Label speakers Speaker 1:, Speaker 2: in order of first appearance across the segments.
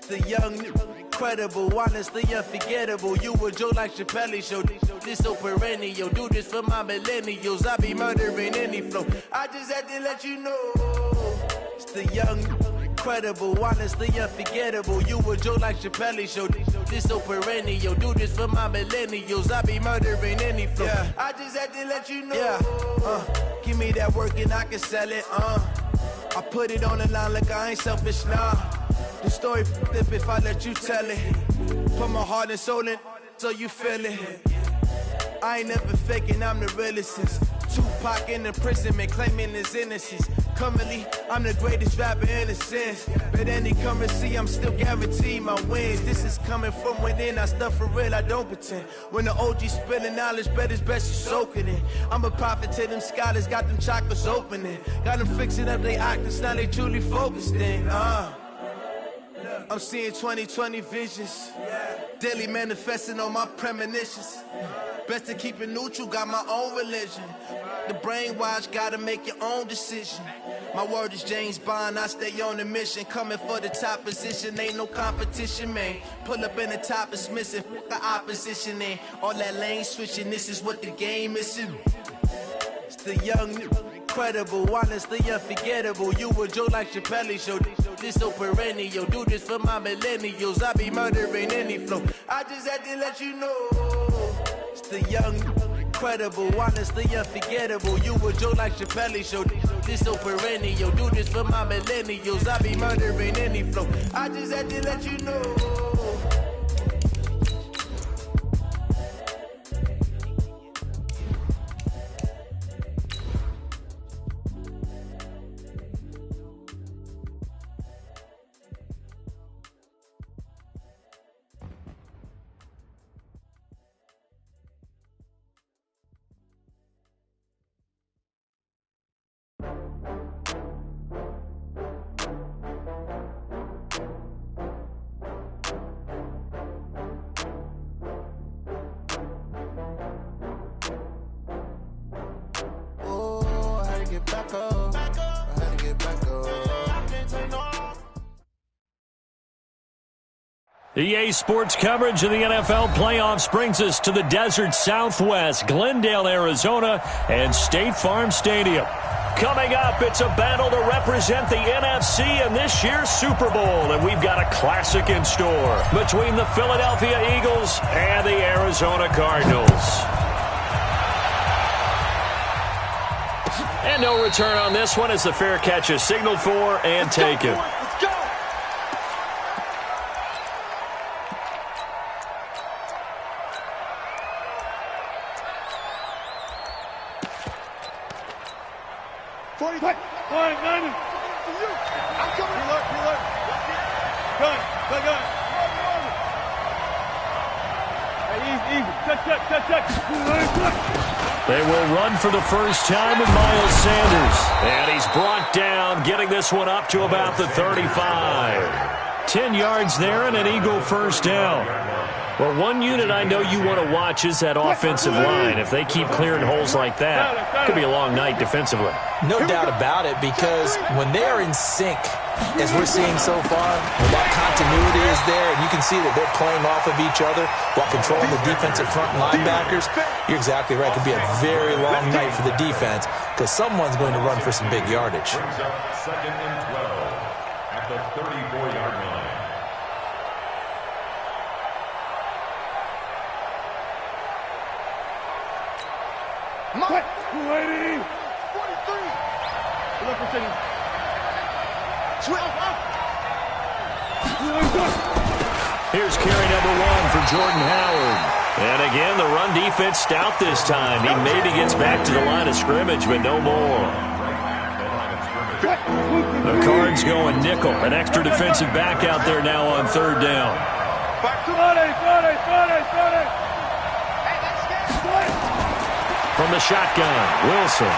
Speaker 1: The young, incredible, honestly unforgettable. You a Joe like Chappelle show. This so perennial. Do this for my millennials. I be murdering any flow. I just had to let you know. It's the young, incredible, honestly unforgettable. You a Joe like Chappelle show. This so perennial. Do this for my millennials. I be murdering any flow. Yeah. I just had to let you know. Yeah. Give me that work and I can sell it. I put it on the line like I ain't selfish, nah. The story flip if I let you tell it. Put my heart and soul in so you feel it. I ain't never faking, I'm the realest since Tupac in imprisonment, claiming his innocence. Currently, I'm the greatest rapper in a sense. But any currency, I'm still guaranteed my wins. This is coming from within, I stuff for real, I don't pretend. When the OG spilling knowledge, bet it's best you soak it in. I'm a prophet to them scholars, got them chakras opening. Got them fixing up they octaves, now they truly focused in. I'm seeing 2020 visions. Daily manifesting on my premonitions. Best to keep it neutral, got my own religion. The brainwash, gotta make your own decision. My word is James Bond, I stay on the mission. Coming for the top position, ain't no competition, man. Pull up in the top is missing, the opposition in. All that lane switching, this is what the game is. It's the young, incredible, honestly unforgettable. You a Joe like Chappelle show. This so perennial. Do this for my millennials. I be murdering any flow. I just had to let you know. It's the young, incredible, honestly unforgettable. You a Joe like Chappelle show. This so perennial. Do this for my millennials. I be murdering any flow. I just had to let you know.
Speaker 2: EA Sports coverage of the NFL playoffs brings us to the desert Southwest, Glendale, Arizona, and State Farm Stadium. Coming up, it's a battle to represent the NFC in this year's Super Bowl, and we've got a classic in store between the Philadelphia Eagles and the Arizona Cardinals. And no return on this one as the fair catch is signaled for and taken.
Speaker 3: Let's go! Play. Line, 90. I'm coming. Reload. Gun. Hey, easy. Check.
Speaker 2: They will run for the first time with Miles Sanders. And he's brought down, getting this one up to about the 35. 10 yards there and an Eagle first down. Well, one unit I know you want to watch is that offensive line. If they keep clearing holes like that, it could be a long night defensively.
Speaker 4: No doubt about it, because when they are in sync, as we're seeing so far, when that continuity is there, and you can see that they're playing off of each other while controlling the defensive front linebackers, you're exactly right. It could be a very long night for the defense because someone's going to run for some big yardage.
Speaker 5: Second and 12 at the 34-yard line.
Speaker 3: Mike! 280! 43! Look for City.
Speaker 2: Here's carry number 1 for Jordan Howard. And again, the run defense stout this time. He maybe gets back to the line of scrimmage, but no more. The Cards going nickel. An extra defensive back out there now on third down. From the shotgun, Wilson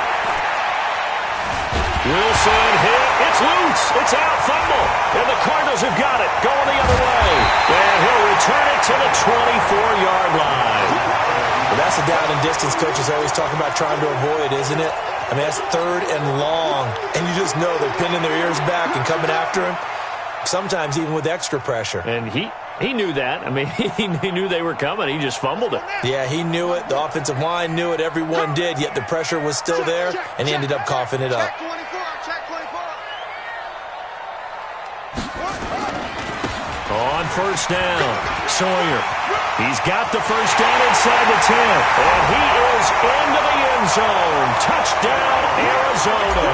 Speaker 2: hit. It's loose. It's out. Fumble. And the Cardinals have got it. Going the other way. And he'll return it to the 24-yard line.
Speaker 4: Well, that's the down and distance coaches always talk about trying to avoid, isn't it? I mean, that's third and long. And you just know they're pinning their ears back and coming after him. sometimes even with extra pressure.
Speaker 2: And he knew that. I mean, he knew they were coming. He just fumbled it.
Speaker 4: Yeah, he knew it. The offensive line knew it. Everyone did, yet the pressure was still there, and he ended up coughing it up.
Speaker 2: On first down, Sawyer. He's got the first down inside the 10. And he is into the end zone. Touchdown, Arizona.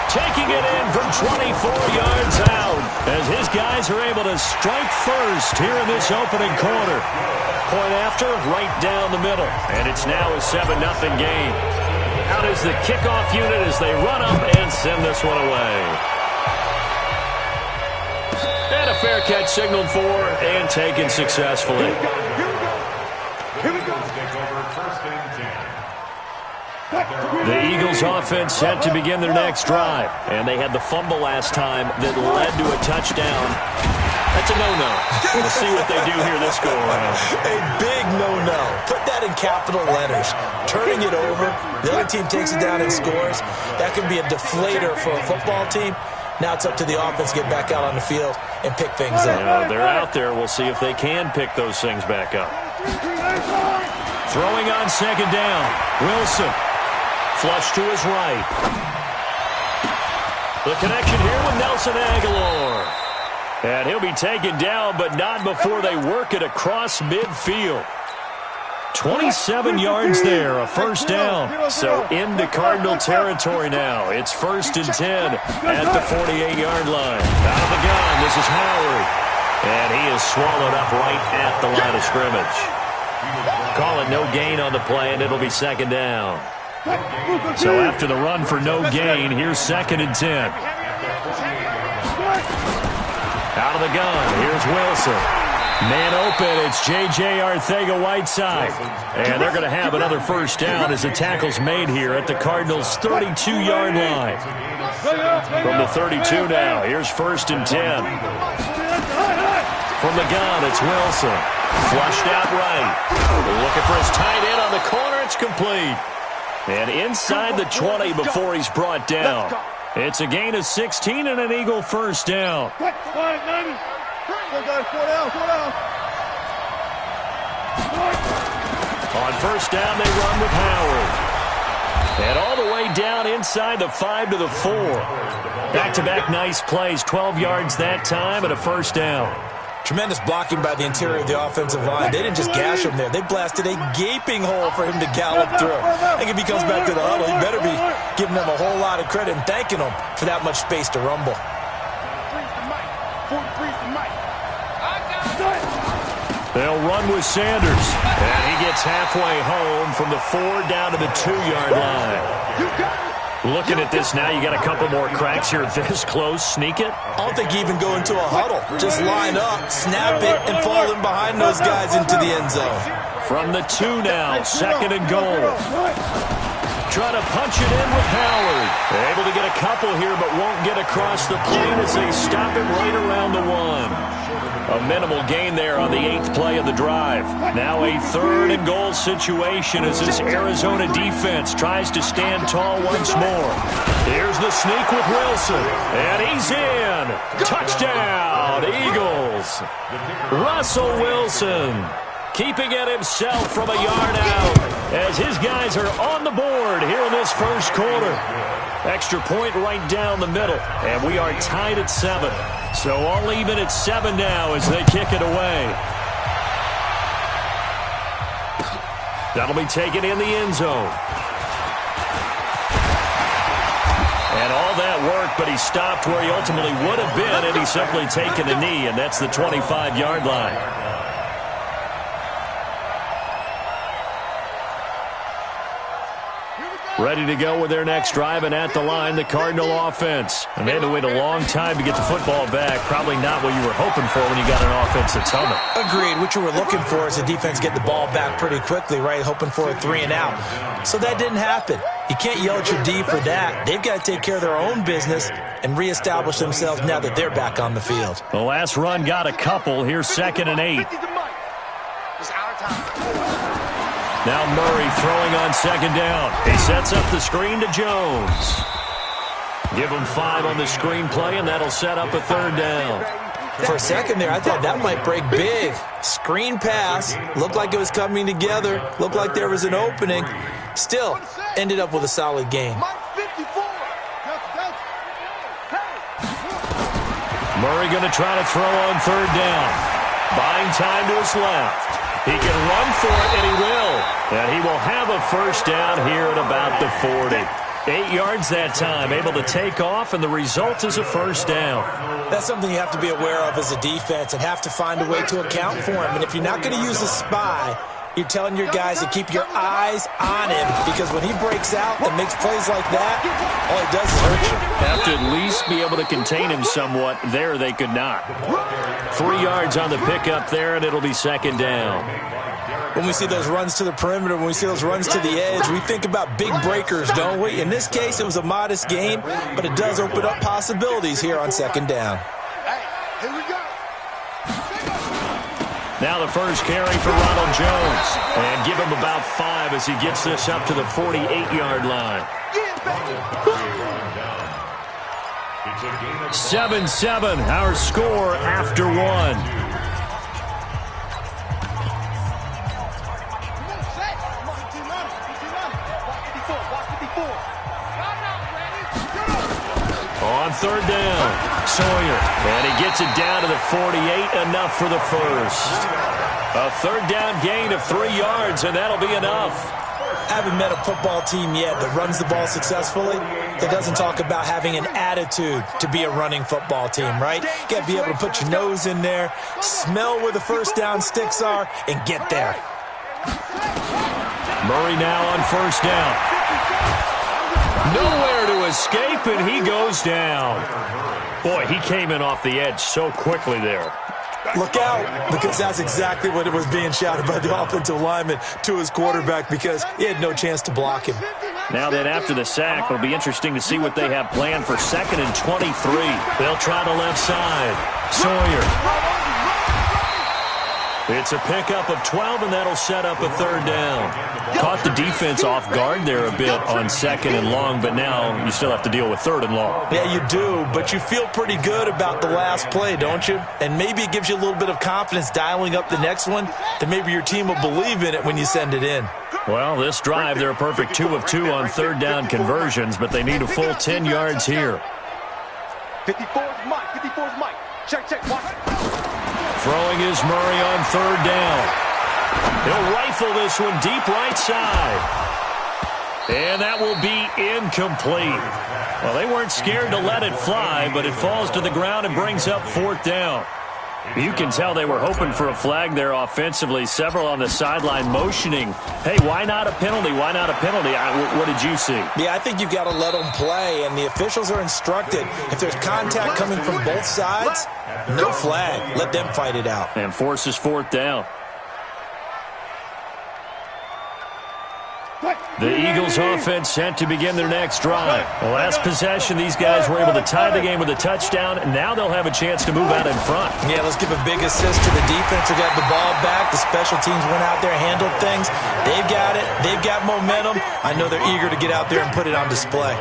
Speaker 2: Taking it in from 24 yards out as his guys are able to strike first here in this opening quarter. Point after, right down the middle. And it's now a 7-0 game. Out is the kickoff unit as they run up and send this one away. And a fair catch signaled for and taken successfully.
Speaker 5: Here we go. Take over first and 10.
Speaker 2: The Eagles offense set to begin their next drive. And they had the fumble last time that led to a touchdown. That's a no-no. We'll see what they do here this go-around.
Speaker 4: A big no-no. Put that in capital letters. Turning it over, the other team takes it down and scores. That can be a deflator for a football team. Now it's up to the offense to get back out on the field and pick things up.
Speaker 2: They're out there. We'll see if they can pick those things back up. Throwing on second down. Wilson. Flush to his right. The connection here with Nelson Aguilar. And he'll be taken down, but not before they work it across midfield. 27 yards there, a first down. So into Cardinal territory now. It's first and 10 at the 48-yard line. Out of the gun, this is Howard. And he is swallowed up right at the line of scrimmage. Call it no gain on the play, and it'll be second down. So after the run for no gain, here's second and 10. Out of the gun, here's Wilson. Man open, it's J.J. Arcega-Whiteside. And they're going to have another first down as the tackle's made here at the Cardinals' 32-yard line. From the 32 now, here's first and 10. From the gun, it's Wilson. Flushed out right. Looking for his tight end on the corner, it's complete. And inside the 20 before he's brought down. It's a gain of 16 and an Eagle first down. On first down, they run with Howard. And all the way down inside the 5 to the 4. Back-to-back nice plays, 12 yards that time and a first down.
Speaker 4: Tremendous blocking by the interior of the offensive line. They didn't just gash him there. They blasted a gaping hole for him to gallop through. I think if he comes back to the huddle, he better be giving them a whole lot of credit and thanking them for that much space to rumble.
Speaker 2: They'll run with Sanders. And he gets halfway home from the 4 down to the 2-yard line. Looking at this now, you got a couple more cracks here this close. Sneak it?
Speaker 4: I don't think you even go into a huddle. Just line up, snap it, and fall in behind those guys into the end zone.
Speaker 2: From the 2 now, second and goal. Trying to punch it in with Howard. Able to get a couple here, but won't get across the plane as they stop it right around the 1. A minimal gain there on the 8th play of the drive. Now a third and goal situation as this Arizona defense tries to stand tall once more. Here's the sneak with Wilson. And he's in. Touchdown, Eagles. Russell Wilson keeping it himself from a yard out as his guys are on the board here in this first quarter. Extra point right down the middle, and we are tied at 7. So all even at 7 now as they kick it away. That'll be taken in the end zone. And all that work, but he stopped where he ultimately would have been had he simply taken a knee, and that's the 25-yard line. Ready to go with their next drive, and at the line, the Cardinal offense. And they had to wait a long time to get the football back. Probably not what you were hoping for when you got an offense that's humming.
Speaker 4: Agreed. What you were looking for is the defense get the ball back pretty quickly, right? Hoping for a 3 and out. So that didn't happen. You can't yell at your D for that. They've got to take care of their own business and reestablish themselves now that they're back on the field.
Speaker 2: The last run got a couple. Here's second and 8. Now Murray throwing on second down. He sets up the screen to Jones. Give them 5 on the screenplay, and that'll set up a third down.
Speaker 4: For a second there, I thought that might break big. Screen pass. Looked like it was coming together. Looked like there was an opening. Still, ended up with a solid game.
Speaker 2: Murray going to try to throw on third down. Buying time to his left. He can run for it, and he will. And he will have a first down here at about the 40. 8 yards that time, able to take off, and the result is a first down.
Speaker 4: That's something you have to be aware of as a defense and have to find a way to account for him. And if you're not going to use a spy, you're telling your guys to keep your eyes on him, because when he breaks out and makes plays like that, all he does is hurt you.
Speaker 2: Have to at least be able to contain him somewhat. There they could not. 3 yards on the pickup there, and it'll be second down.
Speaker 4: When we see those runs to the perimeter, when we see those runs to the edge, we think about big breakers, don't we? In this case, it was a modest gain, but it does open up possibilities here on second down.
Speaker 3: Hey, here we go.
Speaker 2: Now the first carry for Ronald Jones. And give him about 5 as he gets this up to the 48-yard line. 7-7, our score after 1. On third down, Sawyer, and he gets it down to the 48, enough for the first. A third down gain of 3 yards, and that'll be enough.
Speaker 4: I haven't met a football team yet that runs the ball successfully that doesn't talk about having an attitude to be a running football team, right? You got to be able to put your nose in there, smell where the first down sticks are, and get there.
Speaker 2: Murray now on first down. Nowhere to escape, and he goes down. Boy, he came in off the edge so quickly there.
Speaker 4: Look out, because that's exactly what it was being shouted by the offensive lineman to his quarterback, because he had no chance to block him.
Speaker 2: Now then, after the sack, it'll be interesting to see what they have planned for 2nd and 23. They'll try the left side. Sawyer. It's a pickup of 12, and that'll set up a third down. Caught the defense off guard there a bit on 2nd and long, but now you still have to deal with 3rd and long.
Speaker 4: Yeah, you do, but you feel pretty good about the last play, don't you? And maybe it gives you a little bit of confidence dialing up the next one, that maybe your team will believe in it when you send it in.
Speaker 2: Well, this drive, they're a perfect 2 of 2 on third down conversions, but they need a full 10 yards here.
Speaker 3: 54's Mike. 54's Mike. Check. Watch it.
Speaker 2: Throwing is Murray on third down. He'll rifle this one deep right side. And that will be incomplete. Well, they weren't scared to let it fly, but it falls to the ground and brings up 4th down. You can tell they were hoping for a flag there offensively. Several on the sideline motioning, hey, why not a penalty? Why not a penalty? What did you see?
Speaker 4: Yeah, I think you've got to let them play, and the officials are instructed. If there's contact coming from both sides, no flag. Let them fight it out.
Speaker 2: And forces 4th down. The Eagles offense set to begin their next drive. The last possession, these guys were able to tie the game with a touchdown, and now they'll have a chance to move out in front.
Speaker 4: Yeah, let's give a big assist to the defense who got the ball back. The special teams went out there, handled things. They've got it. They've got momentum. I know they're eager to get out there and put it on display.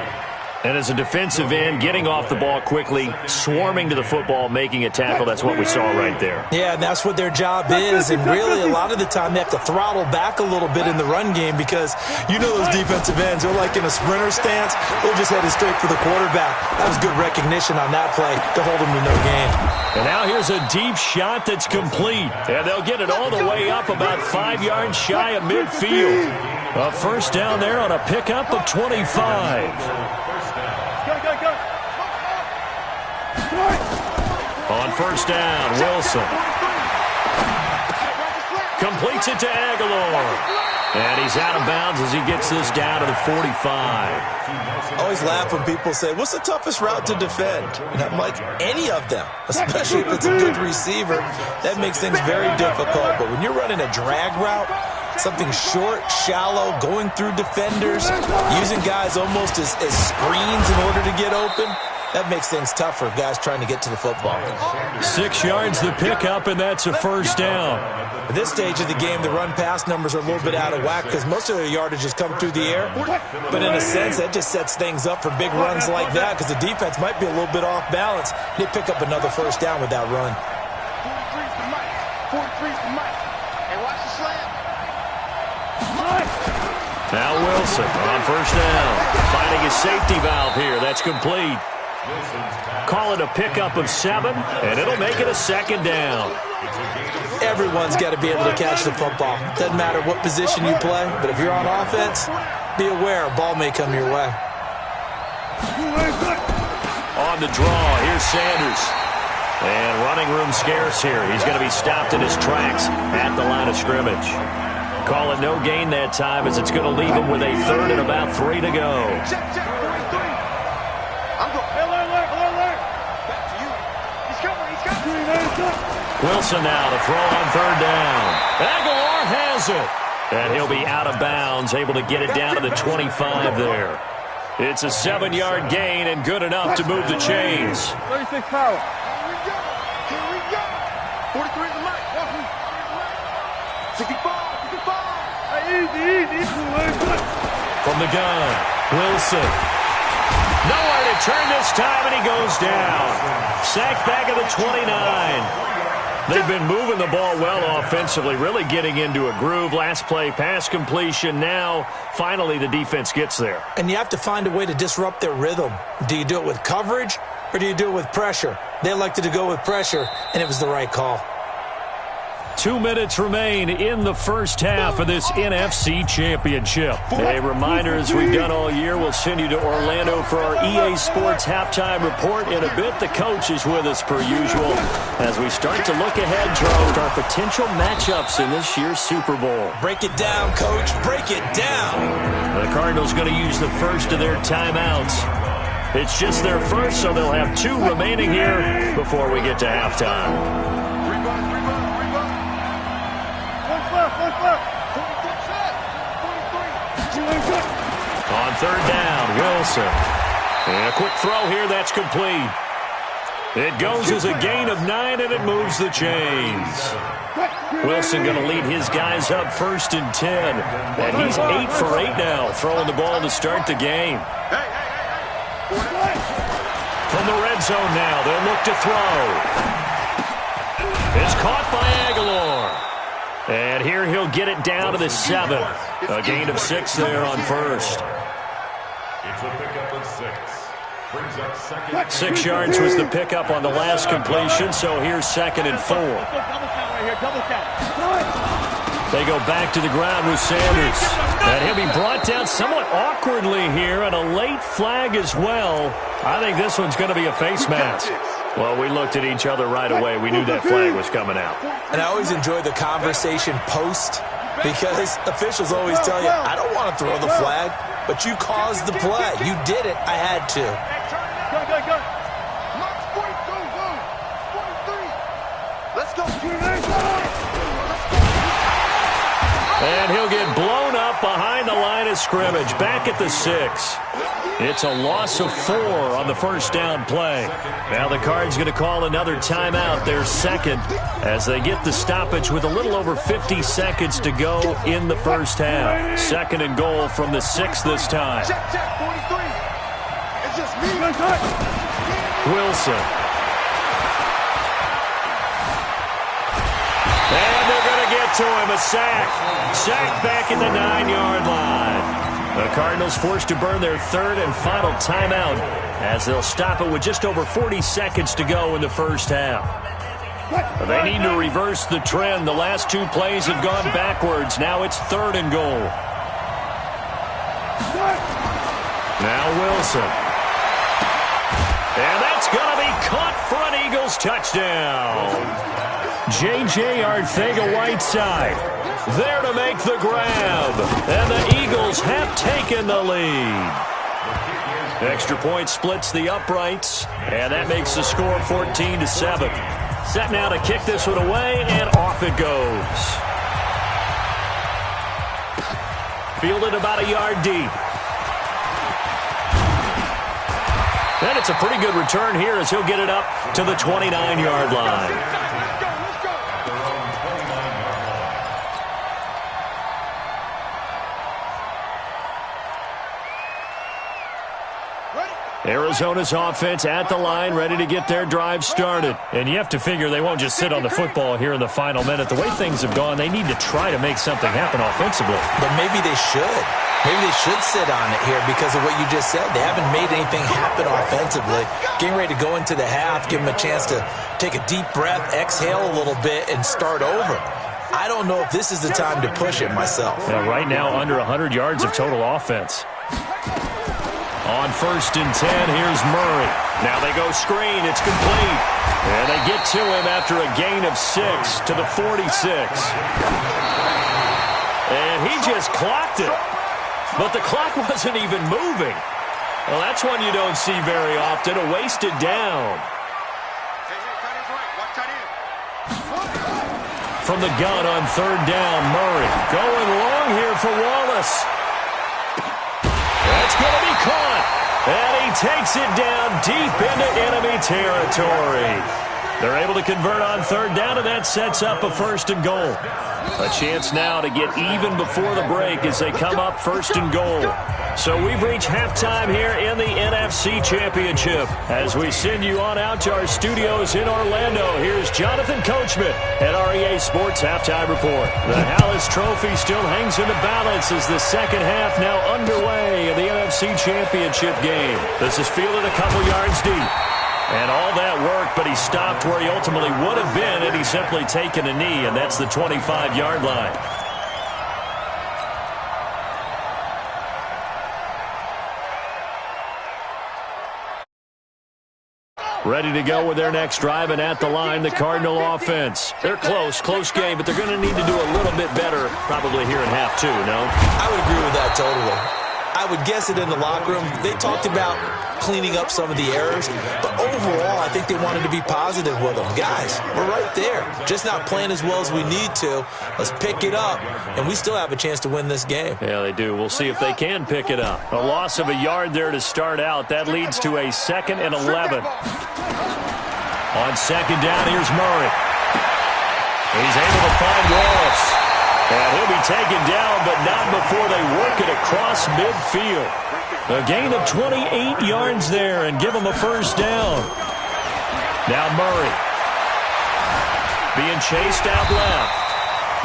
Speaker 2: And as a defensive end, getting off the ball quickly, swarming to the football, making a tackle, that's what we saw right there.
Speaker 4: Yeah, and that's what their job is. And really, a lot of the time, they have to throttle back a little bit in the run game, because you know those defensive ends, they're like in a sprinter stance. They're just headed straight for the quarterback. That was good recognition on that play to hold them to no gain.
Speaker 2: And now here's a deep shot that's complete. And they'll get it all the way up about 5 yards shy of midfield. A first down there on a pickup of 25. On first down, Wilson completes it to Aguilar. And he's out of bounds as he gets this down to the 45.
Speaker 4: I always laugh when people say, what's the toughest route to defend? And I'm like, any of them, especially if it's a good receiver. That makes things very difficult. But when you're running a drag route, something short, shallow, going through defenders, using guys almost as screens in order to get open, That makes things tough for guys trying to get to the football.
Speaker 2: 6 yards the pickup, and that's a first down.
Speaker 4: At this stage of the game, the run-pass numbers are a little bit out of whack because most of their yardage has come through the air. But in a sense, that just sets things up for big runs like that because the defense might be a little bit off balance. They pick up another first down with that run.
Speaker 3: 43's the mic. 43's the mic. And watch the slam.
Speaker 2: Now Wilson on first down. Finding his safety valve here. That's complete. Call it a pickup of 7, and it'll make it a second down.
Speaker 4: Everyone's got to be able to catch the football. Doesn't matter what position you play, but if you're on offense, be aware a ball may come your way.
Speaker 2: On the draw, here's Sanders. And running room scarce here. He's going to be stopped in his tracks at the line of scrimmage. Call it no gain that time as it's going to leave him with a third and about 3 to go.
Speaker 3: Check, 43. I'm going. Alert. Back to you. He's coming.
Speaker 2: Wilson now to throw on third down. Aguilar has it. And he'll be out of bounds, able to get it down to the 25 there. It's a 7-yard gain and good enough to move the chains.
Speaker 3: 36 power. Here we go. 43 is the mic. 65. Easy.
Speaker 2: From the gun, Wilson. Nowhere to turn this time, and he goes down. Sacked back at the 29. They've been moving the ball well offensively, really getting into a groove. Last play, pass completion. Now, finally, the defense gets there.
Speaker 4: And you have to find a way to disrupt their rhythm. Do you do it with coverage, or do you do it with pressure? They elected to go with pressure, and it was the right call.
Speaker 2: 2 minutes remain in the first half of this NFC Championship. A reminder, as we've done all year, we'll send you to Orlando for our EA Sports halftime report in a bit. The coach is with us per usual as we start to look ahead, Charles, to our potential matchups in this year's Super Bowl.
Speaker 4: Break it down, Coach. Break it down.
Speaker 2: The Cardinals going to use the first of their timeouts. It's just their first, so they'll have 2 remaining here before we get to halftime. On third down, Wilson. And a quick throw here, that's complete. It goes as a gain of 9, and it moves the chains. Wilson going to lead his guys up first and 10. And he's 8 for 8 now, throwing the ball to start the game. From the red zone now, they'll look to throw. It's caught by Aguilar. And here he'll get it down to the 7. A gain of 6 there on first.
Speaker 5: It's a pickup of 6. Brings up second.
Speaker 2: 6 yards was the pickup on the last completion, so here's 2nd and 4. They go back to the ground with Sanders. And he'll be brought down somewhat awkwardly here, and a late flag as well. I think this one's going to be a face mask. Well, we looked at each other right away. We knew that flag was coming out.
Speaker 4: And I always enjoy the conversation post because officials always tell you, I don't want to throw the flag, but you caused the play. You did it. I had to.
Speaker 3: Go. Let's go.
Speaker 2: And he'll get blown up behind the line of scrimmage. Back at the 6. It's a loss of 4 on the first down play. Now the Cards going to call another timeout, their second, as they get the stoppage with a little over 50 seconds to go in the first half. 2nd and goal from the 6 this time.
Speaker 3: Check, 43. It's just me.
Speaker 2: Wilson. And they're going to get to him, a sack. Sacked back at the 9-yard line. The Cardinals forced to burn their 3rd and final timeout as they'll stop it with just over 40 seconds to go in the first half. They need to reverse the trend. The last 2 plays have gone backwards. Now it's 3rd and goal. Now Wilson. And that's going to be caught for an Eagles touchdown. J.J. Arcega-Whiteside there to make the grab. And the Eagles have taken the lead. Extra point splits the uprights. And that makes the score 14-7. Set now to kick this one away, and off it goes. Fielded about a yard deep. And it's a pretty good return here as he'll get it up to the 29-yard line. Arizona's offense at the line, ready to get their drive started. And you have to figure they won't just sit on the football here in the final minute. The way things have gone, they need to try to make something happen offensively.
Speaker 4: But maybe they should. Maybe they should sit on it here because of what you just said. They haven't made anything happen offensively. Getting ready to go into the half, give them a chance to take a deep breath, exhale a little bit, and start over. I don't know if this is the time to push it myself.
Speaker 2: Yeah, right now, under 100 yards of total offense. On 1st and 10, here's Murray. Now they go screen. It's complete. And they get to him after a gain of 6 to the 46. And he just clocked it. But the clock wasn't even moving. Well, that's one you don't see very often, a wasted down. From the gun on 3rd down, Murray going long here for Wallace. That's going to be caught. And he takes it down deep into enemy territory. They're able to convert on 3rd down, and that sets up a 1st and goal. A chance now to get even before the break as they come up 1st and goal. So we've reached halftime here in the NFC Championship. As we send you on out to our studios in Orlando, here's Jonathan Coachman at REA Sports Halftime Report. The Hallis Trophy still hangs in the balance as the second half now underway in the NFC Championship game. This is fielded a couple yards deep. And all that work, but he stopped where he ultimately would have been had he simply taken a knee, and that's the 25-yard line. Ready to go with their next drive, and at the line, the Cardinal offense. They're close game, but they're going to need to do a little bit better probably here in half two, no?
Speaker 4: I would agree with that totally. I would guess it in the locker room. They talked about cleaning up some of the errors, but overall, I think they wanted to be positive with them. Guys, we're right there. Just not playing as well as we need to. Let's pick it up, and we still have a chance to win this game.
Speaker 2: Yeah, they do. We'll see if they can pick it up. A loss of a yard there to start out. That leads to a 2nd and 11. On 2nd down, here's Murray. He's able to find Wallace. And he'll be taken down, but not before they work it across midfield. A gain of 28 yards there and give him a 1st down. Now Murray being chased out left.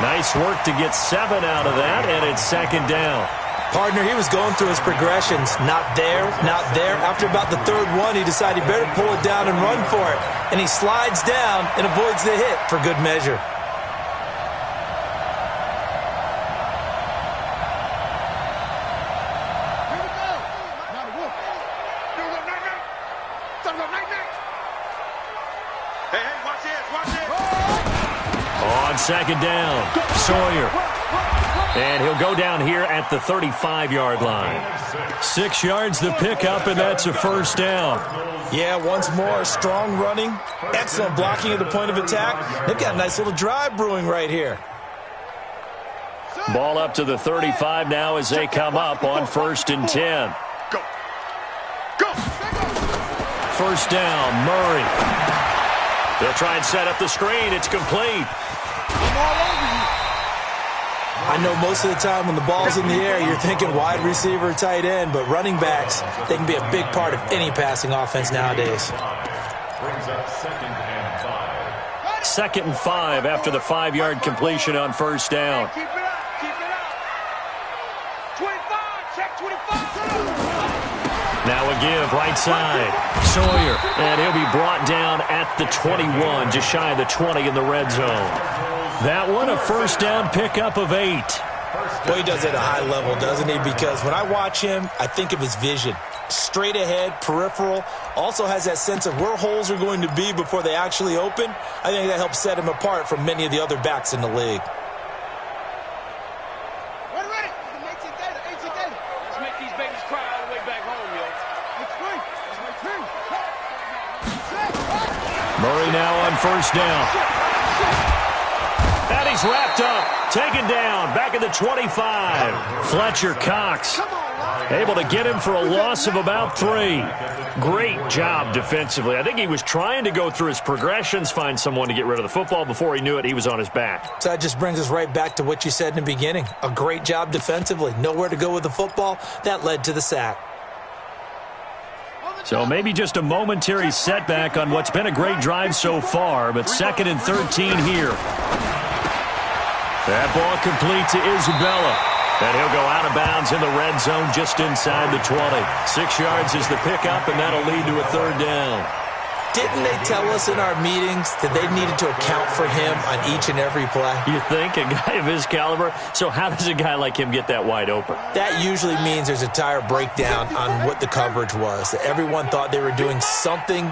Speaker 2: Nice work to get 7 out of that, and it's 2nd down.
Speaker 4: Partner, he was going through his progressions. Not there, not there. After about the 3rd one, he decided he better pull it down and run for it. And he slides down and avoids the hit for good measure.
Speaker 2: On 2nd down, Sawyer. And he'll go down here at the 35-yard line. 6 yards to pick up, and that's a 1st down.
Speaker 4: Yeah, once more, strong running, excellent blocking at the point of attack. They've got a nice little drive brewing right here.
Speaker 2: Ball up to the 35 now as they come up on 1st and 10.
Speaker 3: Go.
Speaker 2: 1st down, Murray. They'll try and set up the screen. It's complete.
Speaker 4: I know most of the time when the ball's in the air, you're thinking wide receiver, tight end, but running backs, they can be a big part of any passing offense nowadays.
Speaker 5: Brings up 2nd and 5.
Speaker 2: 2nd and 5 after the 5-yard completion on 1st down.
Speaker 3: Keep it up. 25, check 25.
Speaker 2: Now a give, right side. Sawyer, and he'll be brought down at the 21, just shy of the 20 in the red zone. That one, a 1st down pickup of 8.
Speaker 4: Boy, he does it at a high level, doesn't he? Because when I watch him, I think of his vision. Straight ahead, peripheral, also has that sense of where holes are going to be before they actually open. I think that helps set him apart from many of the other backs in the league.
Speaker 3: Let's make these babies cry all the way back home, yo.
Speaker 2: Murray now on 1st down. And he he's wrapped up, taken down, back at the 25. Fletcher Cox able to get him for a loss of about 3. Great job defensively. I think he was trying to go through his progressions, find someone to get rid of the football. Before he knew it, he was on his back.
Speaker 4: So that just brings us right back to what you said in the beginning. A great job defensively. Nowhere to go with the football. That led to the sack.
Speaker 2: So maybe just a momentary setback on what's been a great drive so far, but 2nd and 13 here. That ball complete to Isabella. And he'll go out of bounds in the red zone just inside the 20. 6 yards is the pickup, and that'll lead to a 3rd down.
Speaker 4: Didn't they tell us in our meetings that they needed to account for him on each and every play?
Speaker 2: You think? A guy of his caliber? So how does a guy like him get that wide open?
Speaker 4: That usually means there's a tire breakdown on what the coverage was. That everyone thought they were doing something,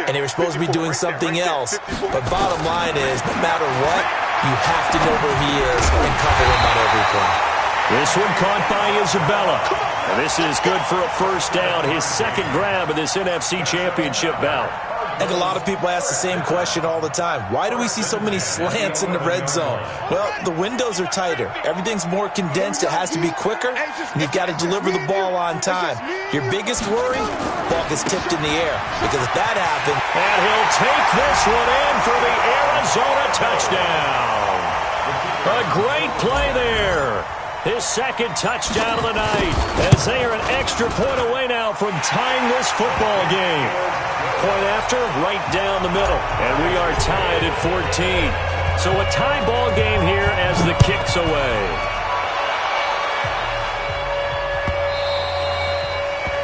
Speaker 4: and they were supposed to be doing something else. But bottom line is, no matter what, you have to know where he is and cover him on every play.
Speaker 2: This one caught by Isabella. And this is good for a 1st down. His 2nd grab of this NFC Championship bout.
Speaker 4: I think a lot of people ask the same question all the time. Why do we see so many slants in the red zone? Well, the windows are tighter. Everything's more condensed. It has to be quicker, and you've got to deliver the ball on time. Your biggest worry, ball gets tipped in the air. Because if that happens...
Speaker 2: And he'll take this one in for the Arizona touchdown. A great play there. His 2nd touchdown of the night, as they are an extra point away now from tying this football game. Point after, right down the middle, and we are tied at 14. So a tie ball game here as the kick's away.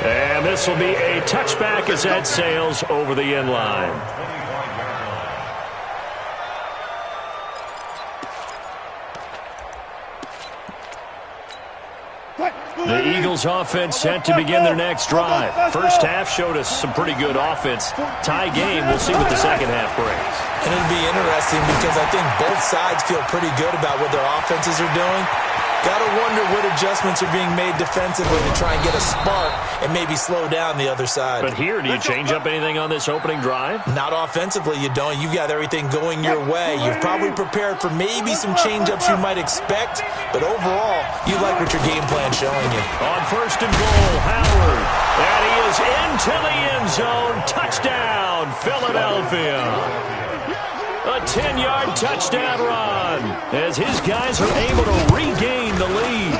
Speaker 2: And this will be a touchback as that sails over the end line. The Eagles offense set to begin their next drive. First half showed us some pretty good offense. Tie game, we'll see what the second half brings.
Speaker 4: And it'll be interesting because I think both sides feel pretty good about what their offenses are doing. Got to wonder what adjustments are being made defensively to try and get a spark and maybe slow down the other side.
Speaker 2: But here, do you change up anything on this opening drive?
Speaker 4: Not offensively, you don't. You've got everything going your way. You've probably prepared for maybe some change-ups you might expect, but overall, you like what your game plan's showing you.
Speaker 2: On 1st and goal, Howard. And he is into the end zone. Touchdown, Philadelphia. A 10-yard touchdown run as his guys are able to regain the lead.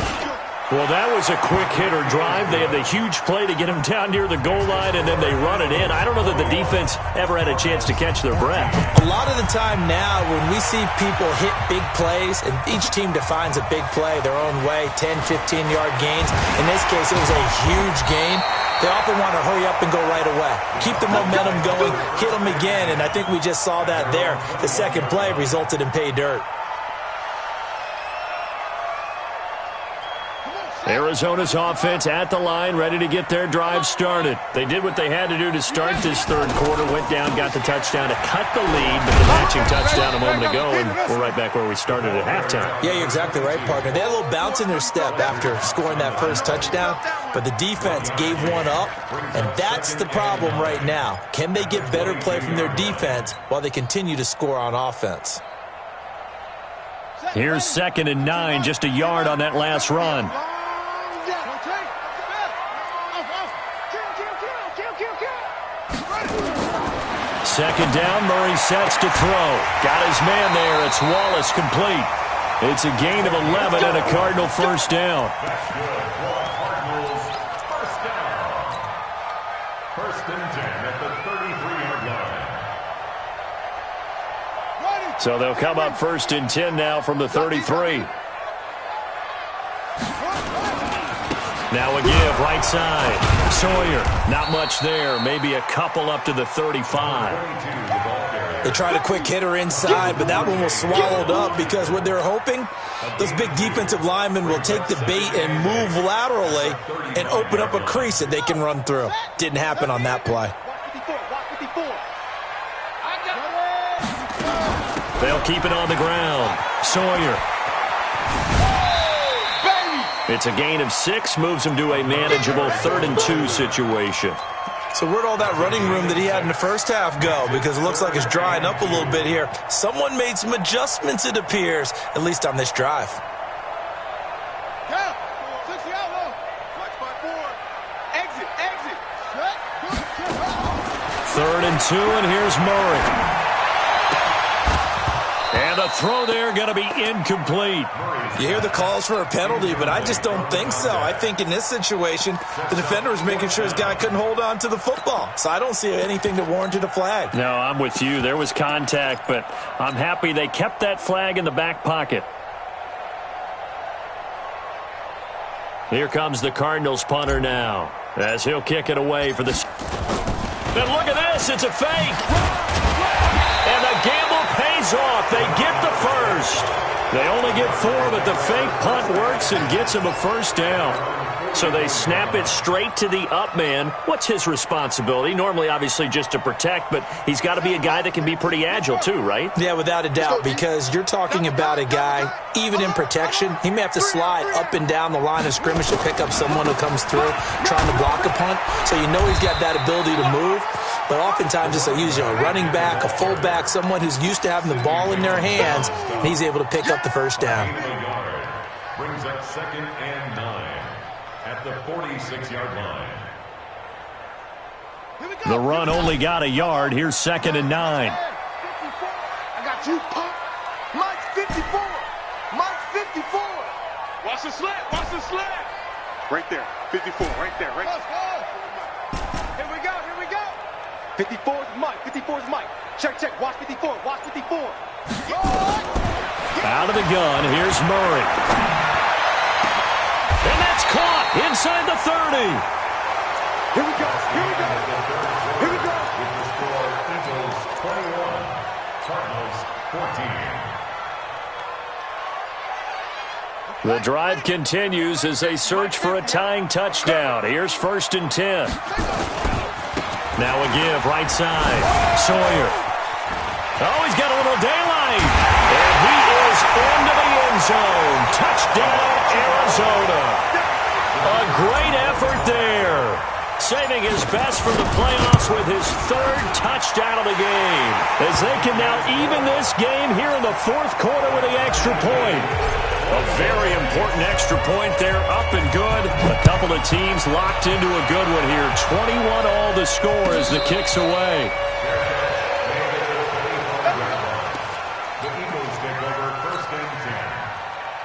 Speaker 2: Well, that was a quick hitter drive. They had the huge play to get him down near the goal line, and then they run it in. I don't know that the defense ever had a chance to catch their breath.
Speaker 4: A lot of the time now when we see people hit big plays, and each team defines a big play their own way, 10, 15-yard gains. In this case, it was a huge gain. They often want to hurry up and go right away. Keep the momentum going, hit them again, and I think we just saw that there. The second play resulted in pay dirt.
Speaker 2: Arizona's offense at the line, ready to get their drive started. They did what they had to do to start this 3rd quarter, went down, got the touchdown to cut the lead, but the matching touchdown a moment ago, and we're right back where we started at halftime.
Speaker 4: Yeah, you're exactly right, partner. They had a little bounce in their step after scoring that first touchdown, but the defense gave one up, and that's the problem right now. Can they get better play from their defense while they continue to score on offense?
Speaker 2: Here's 2nd and 9, just a yard on that last run. Second down, Murray sets to throw. Got his man there. It's Wallace complete. It's a gain of 11 and a Cardinal 1st down.
Speaker 5: First and 10 at the 33-yard line.
Speaker 2: So they'll come up 1st and 10 now from the 33. Now a give, right side. Sawyer, not much there. Maybe a couple up to the 35.
Speaker 4: They tried a quick hitter inside, but that one was swallowed up because what they're hoping, those big defensive linemen will take the bait and move laterally and open up a crease that they can run through. Didn't happen on that play.
Speaker 2: They'll keep it on the ground. Sawyer. It's a gain of 6, moves them to a manageable 3rd and 2 situation.
Speaker 4: So where'd all that running room that he had in the first half go? Because it looks like it's drying up a little bit here. Someone made some adjustments, it appears, at least on this drive.
Speaker 2: Third and 2, and here's Murray. And the throw there going to be incomplete.
Speaker 4: You hear the calls for a penalty, but I just don't think so. I think in this situation, the defender was making sure his guy couldn't hold on to the football. So I don't see anything that warranted a flag.
Speaker 2: No, I'm with you. There was contact, but I'm happy they kept that flag in the back pocket. Here comes the Cardinals punter now, as he'll kick it away for the... And look at this, it's a fake. And the gamble pays off. They get the first. They only get 4, but the fake punt works and gets them a first down. So they snap it straight to the up man. What's his responsibility? Normally, obviously, just to protect, but he's got to be a guy that can be pretty agile too, right?
Speaker 4: Yeah, without a doubt, because you're talking about a guy, even in protection, he may have to slide up and down the line of scrimmage to pick up someone who comes through trying to block a punt. So you know he's got that ability to move. But oftentimes it's a running back, a fullback, someone who's used to having the ball in their hands, and he's able to pick up the first down.
Speaker 5: Brings up 2nd and 9 at the 46-yard line.
Speaker 2: The run only got a yard. Here's 2nd and 9.
Speaker 3: I got you, punk. Mike's 54. Mike's 54. Watch the slant. Watch the slant. Right there. 54. Right there. Right there. Here we go. Here we go. 54 is Mike. 54 is Mike. Check, check. Watch 54. Watch 54.
Speaker 2: Out of the gun, here's Murray. And that's caught inside the 30.
Speaker 3: Here we go. Here we go. Here we go.
Speaker 5: With the score, Eagles 21, Cardinals 14.
Speaker 2: The drive continues as they search for a tying touchdown. Here's 1st and 10. Now a give, right side. Sawyer. Oh, he's got a little daylight. And he is into the end zone. Touchdown, Arizona. A great effort there. Saving his best for the playoffs with his 3rd touchdown of the game. As they can now even this game here in the 4th quarter with the extra point. A very important extra point there, up and good. A couple of teams locked into a good one here. 21 all the score as the kick's away.
Speaker 5: The Eagles take over 1st and 10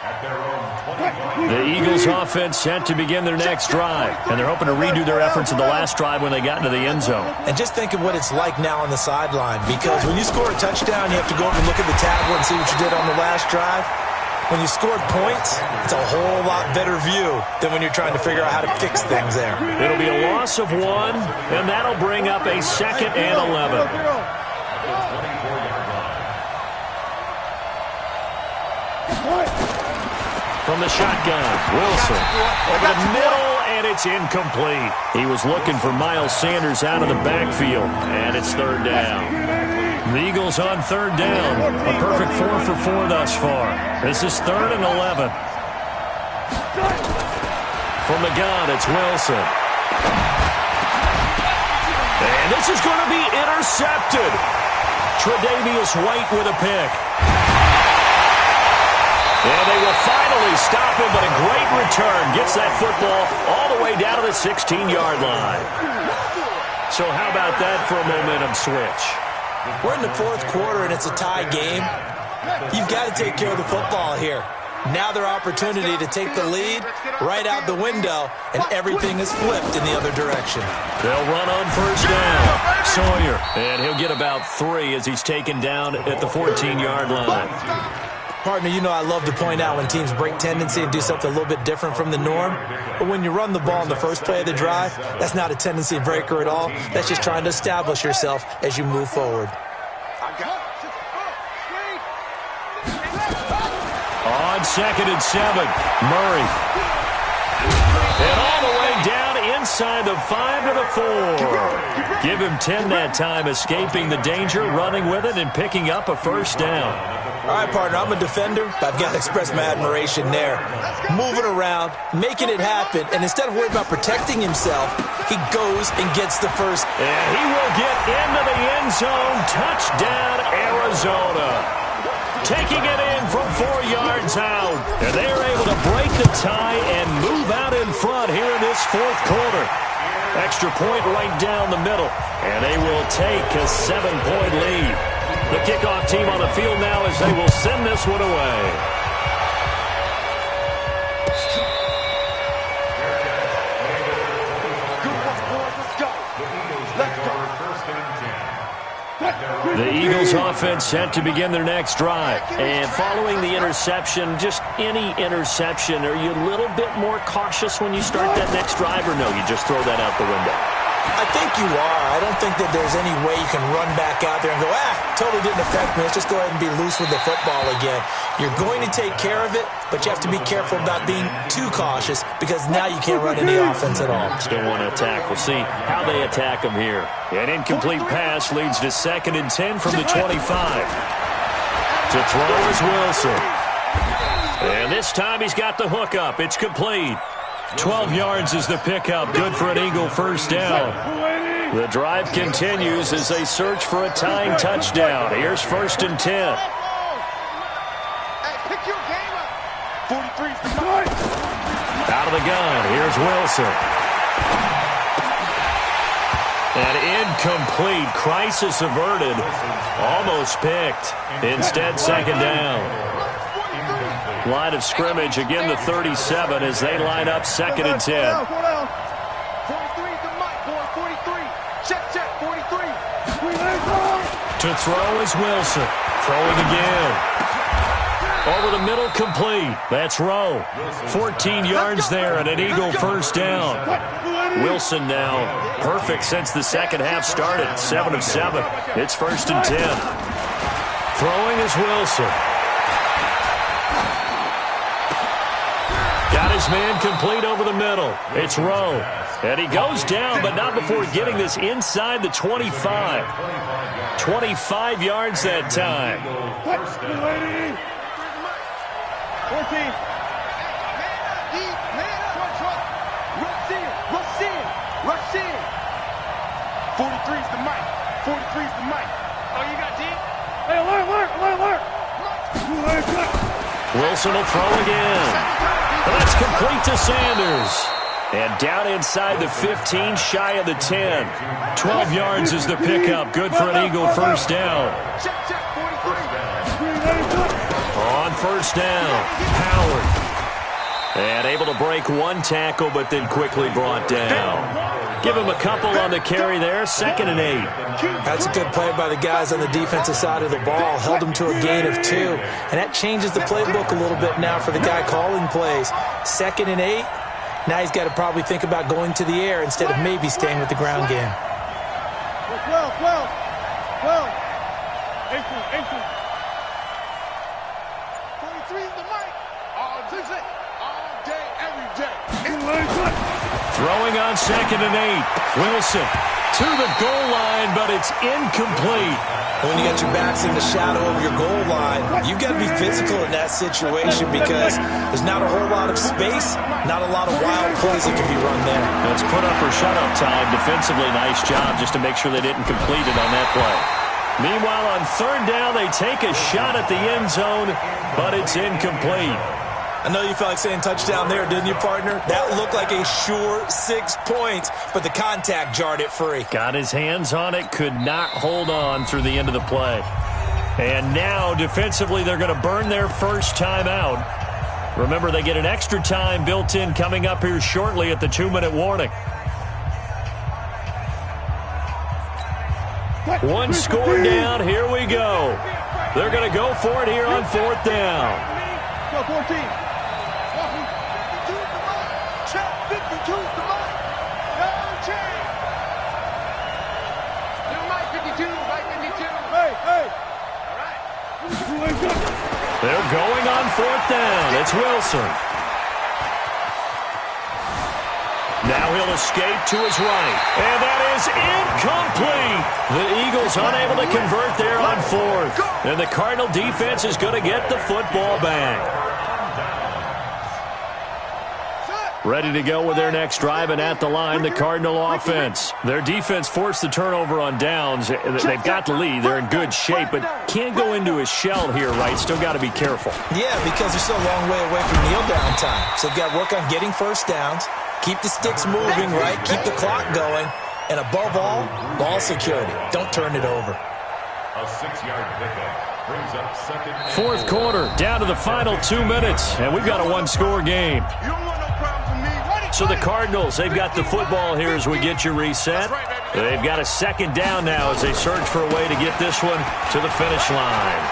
Speaker 5: at their own 25.
Speaker 2: The Eagles offense set to begin their next drive, and they're hoping to redo their efforts in the last drive when they got into the end zone.
Speaker 4: And just think of what it's like now on the sideline, because when you score a touchdown, you have to go over and look at the tablet and see what you did on the last drive. When you scored points, it's a whole lot better view than when you're trying to figure out how to fix things there.
Speaker 2: It'll be a loss of 1, and that'll bring up a 2nd and 11. From the shotgun, Wilson over the middle, and it's incomplete. He was looking for Miles Sanders out of the backfield, and it's 3rd down. The Eagles on 3rd down. A perfect 4 for 4 thus far. This is 3rd and 11. From the gun, it's Wilson. And this is going to be intercepted. Tre'Davious White with a pick. And they will finally stop him, but a great return. Gets that football all the way down to the 16-yard line. So how about that for a momentum switch?
Speaker 4: We're in the 4th quarter, and it's a tie game. You've got to take care of the football here. Now their opportunity to take the lead right out the window, and everything is flipped in the other direction.
Speaker 2: They'll run on 1st down. Sawyer, and he'll get about 3 as he's taken down at the 14-yard line.
Speaker 4: Partner, you know I love to point out when teams break tendency and do something a little bit different from the norm. But when you run the ball in the first play of the drive, that's not a tendency breaker at all. That's just trying to establish yourself as you move forward.
Speaker 2: On 2nd and 7, Murray. And all the way down inside the 5 to the 4. Give him 10 that time, escaping the danger, running with it, and picking up a first down.
Speaker 4: All right, partner, I'm a defender, but I've got to express my admiration there. Moving around, making it happen, and instead of worrying about protecting himself, he goes and gets the first.
Speaker 2: And he will get into the end zone. Touchdown, Arizona. Taking it in from 4 yards out. And they're able to break the tie and move out in front here in this fourth quarter. Extra point right down the middle. And they will take a 7-point lead. The kickoff team on the field now as they will send this one away. The Eagles offense set to begin their next drive. And following the interception, just any interception, are you a little bit more cautious when you start that next drive, or no, you just throw that out the window?
Speaker 4: I think you are. I don't think that there's any way you can run back out there and go, totally didn't affect me. Let's just go ahead and be loose with the football again. You're going to take care of it, but you have to be careful about being too cautious because now you can't run any offense at all.
Speaker 2: Still want to attack. We'll see how they attack them here. An incomplete pass leads to 2nd and 10 from the 25. To throw is Wilson. And this time he's got the hook up. It's complete. 12 yards is the pickup. Good for an Eagle first down. The drive continues as they search for a tying touchdown. Here's 1st and 10. Out of the gun. Here's Wilson. And incomplete. Crisis averted. Almost picked. Instead, 2nd down. Line of scrimmage, again the 37 as they line up 2nd and 10.
Speaker 3: 43 to Mike, boy, 43. Check, 43.
Speaker 2: To throw is Wilson. Throwing again. Over the middle, complete. That's Rowe. 14 yards there and an Eagle first down. Wilson now perfect since the second half started. 7 of 7. It's 1st and 10. Throwing is Wilson. Got his man complete over the middle. It's Rowe. And he goes down, but not before getting this inside the 25. 25 yards that time.
Speaker 3: 14. Rush in. 43's the mic. 43's the mic. Oh, you got D? Hey, alert.
Speaker 2: Wilson will throw again. And that's complete to Sanders. And down inside the 15, shy of the 10. 12 yards is the pickup. Good for an Eagle first down. On first down, Howard. And able to break one tackle, but then quickly brought down. Give him a couple on the carry there. 2nd and 8.
Speaker 4: That's a good play by the guys on the defensive side of the ball. Held them to a gain of 2. And that changes the playbook a little bit now for the guy calling plays. 2nd and 8. Now he's got to probably think about going to the air instead of maybe staying with the ground game.
Speaker 3: 12. 18. 43 is the mic. All day, every day.
Speaker 2: Throwing on 2nd and 8. Wilson to the goal line, but it's incomplete.
Speaker 4: When you got your backs in the shadow of your goal line, you've got to be physical in that situation because there's not a whole lot of space, not a lot of wild plays that can be run there.
Speaker 2: Let's put up or shut up time. Defensively, nice job just to make sure they didn't complete it on that play. Meanwhile, on 3rd down, they take a shot at the end zone, but it's incomplete.
Speaker 4: I know you felt like saying touchdown there, didn't you, partner? That looked like a sure 6 points, but the contact jarred it free.
Speaker 2: Got his hands on it, could not hold on through the end of the play. And now, defensively, they're going to burn their first time out. Remember, they get an extra time built in coming up here shortly at the 2-minute warning. One score down, here we go. They're going to go for it here on 4th down.
Speaker 3: Go, 14. 52's the mic. No change. New mic 52, mic 52. Hey. All right.
Speaker 2: They're going on 4th down. It's Wilson. Now he'll escape to his right. And that is incomplete. The Eagles unable to convert there on fourth. And the Cardinal defense is going to get the football back. Ready to go with their next drive, and at the line, the Cardinal offense. Their defense forced the turnover on downs. They've got the lead. They're in good shape, but can't go into a shell here, right? Still got to be careful.
Speaker 4: Yeah, because they're still a long way away from kneel down time. So they've got to work on getting first downs, keep the sticks moving, right? Keep the clock going, and above all, ball security. Don't turn it over.
Speaker 5: A 6-yard pickup. Brings up second.
Speaker 2: Fourth quarter, down to the final 2 minutes, and we've got a one-score game.
Speaker 3: You don't want no problem from me.
Speaker 2: So the Cardinals, they've got the football here as we get you reset. They've got a second down now as they search for a way to get this one to the finish line.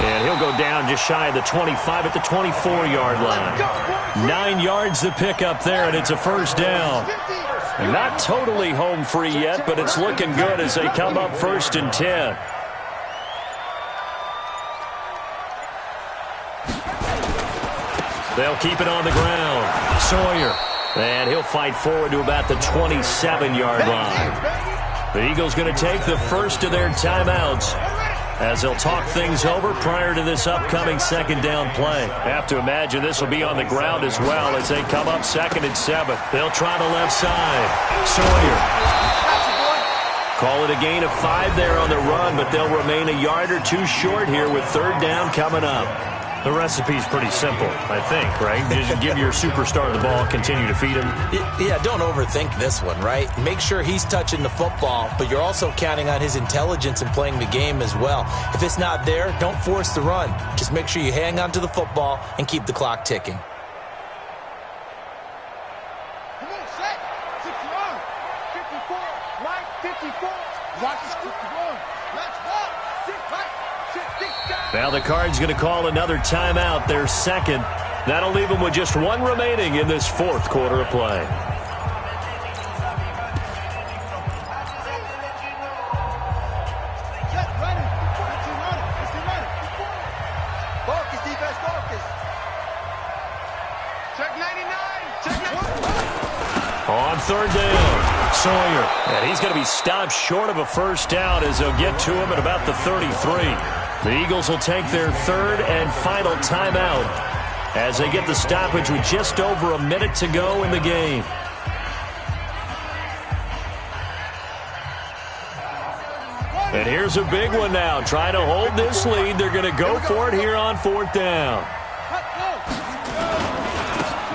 Speaker 2: And he'll go down just shy of the 25 at the 24-yard line. 9 yards to pick up there, and it's a first down. Not totally home free yet, but it's looking good as they come up 1st and 10. They'll keep it on the ground. Sawyer. And he'll fight forward to about the 27-yard line. The Eagles going to take the first of their timeouts as they'll talk things over prior to this upcoming second down play. Have to imagine this will be on the ground as well as they come up 2nd and 7. They'll try the left side. Sawyer. Call it a gain of 5 there on the run, but they'll remain a yard or 2 short here with 3rd down coming up. The recipe's pretty simple, I think, right? Just give your superstar the ball, continue to feed him.
Speaker 4: Yeah, don't overthink this one, right? Make sure he's touching the football, but you're also counting on his intelligence in playing the game as well. If it's not there, don't force the run. Just make sure you hang on to the football and keep the clock ticking.
Speaker 3: Come on, set. 61. 54. Right, 54. Watch this 51. Let's walk. Sit back.
Speaker 2: Now the Cards going to call another timeout, their second. That'll leave them with just 1 remaining in this 4th quarter of play.
Speaker 3: Focus, defense, focus. Check 99. Check 99.
Speaker 2: On 3rd down, Sawyer. And he's going to be stopped short of a first down as they'll get to him at about the 33. The Eagles will take their 3rd and final timeout as they get the stoppage with just over a minute to go in the game. And here's a big one now. Trying to hold this lead. They're going to go for it here on 4th down.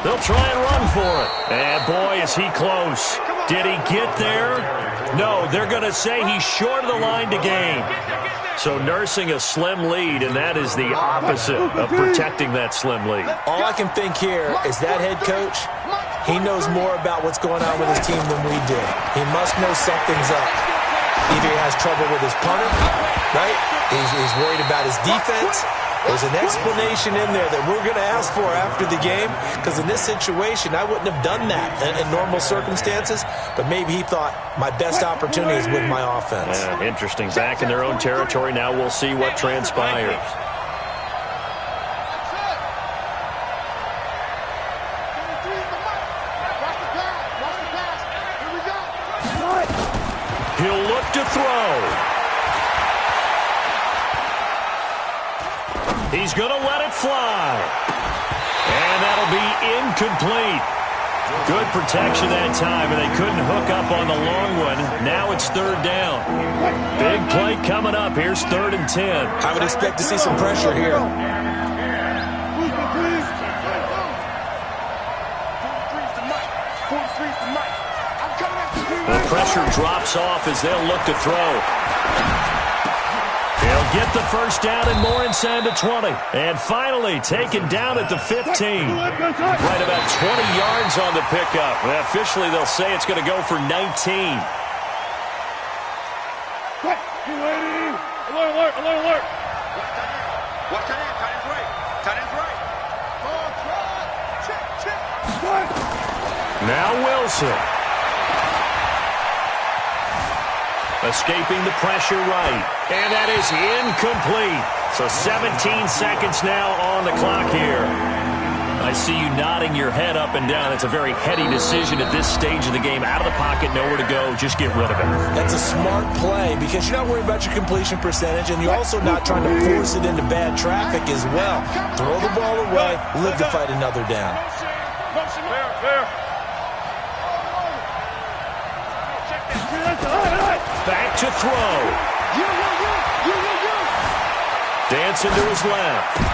Speaker 2: They'll try and run for it. And boy, is he close. Did he get there? No, they're going to say he's short of the line to gain. So nursing a slim lead, and that is the opposite of protecting that slim lead.
Speaker 4: All I can think here is that head coach, he knows more about what's going on with his team than we do. He must know something's up. Either he has trouble with his punter, right? He's worried about his defense. There's an explanation in there that we're going to ask for after the game, because in this situation, I wouldn't have done that in normal circumstances, but maybe he thought my best opportunity is with my offense.
Speaker 2: Yeah, interesting. Back in their own territory now. We'll see what transpires. He'll look to throw. He's going to let it fly. And that'll be incomplete. Good protection that time, and they couldn't hook up on the long one. Now it's 3rd down. Big play coming up. Here's 3rd and 10.
Speaker 4: I would expect to see some pressure here.
Speaker 2: The pressure drops off as they'll look to throw. They'll get the first down and more inside the 20. And finally taken down at the 15. Right about 20 yards on the pickup. And officially they'll say it's going to go for 19.
Speaker 3: Alert, alert, alert. Watch tight end, tight end's right. Tight end's right. Check.
Speaker 2: Now Wilson. Escaping the pressure right. And that is incomplete. So 17 seconds now on the clock here. I see you nodding your head up and down. It's a very heady decision at this stage of the game. Out of the pocket, nowhere to go. Just get rid of it.
Speaker 4: That's a smart play because you're not worried about your completion percentage, and you're also not trying to force it into bad traffic as well. Throw the ball away, live to fight another down.
Speaker 2: Back to throw. Dancing to his left.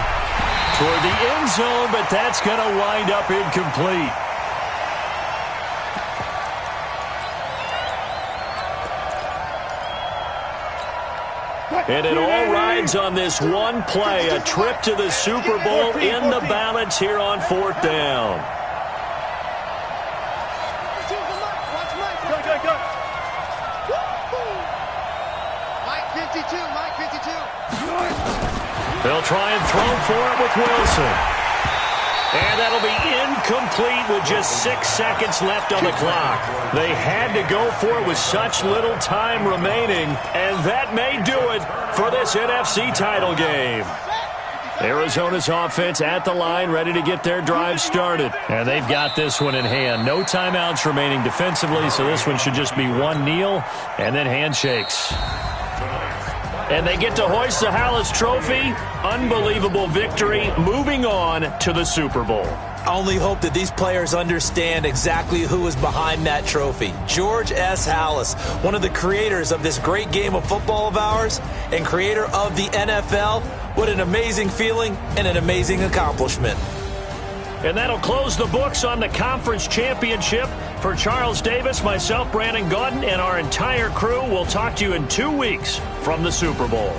Speaker 2: Toward the end zone, but that's going to wind up incomplete. And it all rides on this one play, a trip to the Super Bowl in the balance here on 4th down. They'll try and throw for it with Wilson. And that'll be incomplete with just 6 seconds left on the clock. They had to go for it with such little time remaining, and that may do it for this NFC title game. Arizona's offense at the line, ready to get their drive started. And they've got this one in hand. No timeouts remaining defensively, so this one should just be one kneel and then handshakes. And they get to hoist the Hallis Trophy. Unbelievable victory. Moving on to the Super Bowl.
Speaker 4: I only hope that these players understand exactly who is behind that trophy. George S. Hallis, one of the creators of this great game of football of ours and creator of the NFL. What an amazing feeling and an amazing accomplishment.
Speaker 2: And that'll close the books on the conference championship. For Charles Davis, myself, Brandon Gaudin, and our entire crew, we'll talk to you in 2 weeks from the Super Bowl.